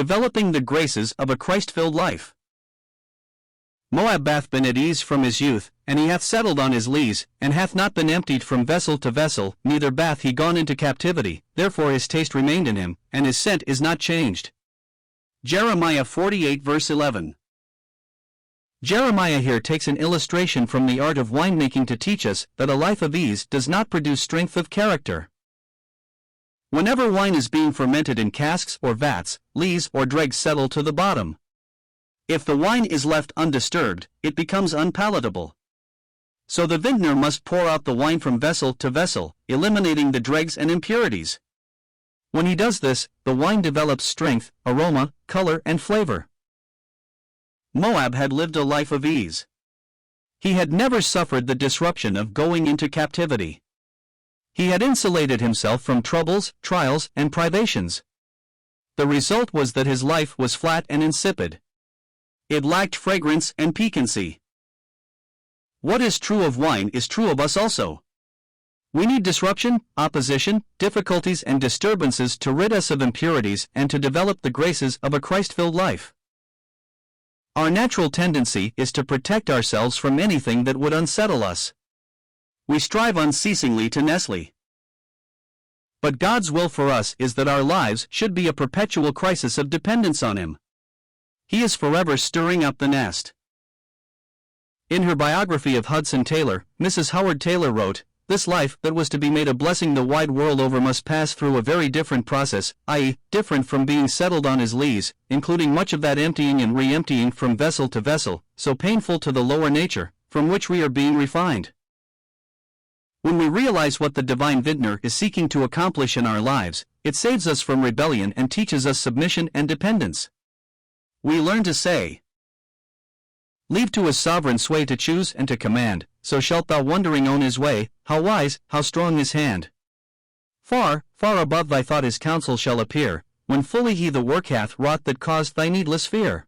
Developing the graces of a Christ-filled life. Moab hath been at ease from his youth, and he hath settled on his lees, and hath not been emptied from vessel to vessel, neither hath he gone into captivity, therefore his taste remained in him, and his scent is not changed. Jeremiah 48 verse 11. Jeremiah here takes an illustration from the art of winemaking to teach us that a life of ease does not produce strength of character. Whenever wine is being fermented in casks or vats, lees or dregs settle to the bottom. If the wine is left undisturbed, it becomes unpalatable. So the vintner must pour out the wine from vessel to vessel, eliminating the dregs and impurities. When he does this, the wine develops strength, aroma, color, and flavor. Moab had lived a life of ease. He had never suffered the disruption of going into captivity. He had insulated himself from troubles, trials, and privations. The result was that his life was flat and insipid. It lacked fragrance and piquancy. What is true of wine is true of us also. We need disruption, opposition, difficulties, and disturbances to rid us of impurities and to develop the graces of a Christ-filled life. Our natural tendency is to protect ourselves from anything that would unsettle us. We strive unceasingly to nestle. But God's will for us is that our lives should be a perpetual crisis of dependence on Him. He is forever stirring up the nest. In her biography of Hudson Taylor, Mrs. Howard Taylor wrote, "This life that was to be made a blessing the wide world over must pass through a very different process, i.e., different from being settled on his lees, including much of that emptying and re-emptying from vessel to vessel, so painful to the lower nature, from which we are being refined." When we realize what the divine vintner is seeking to accomplish in our lives, it saves us from rebellion and teaches us submission and dependence. We learn to say, "Leave to his sovereign sway to choose and to command, so shalt thou wondering own his way, how wise, how strong his hand. Far, far above thy thought his counsel shall appear, when fully he the work hath wrought that caused thy needless fear."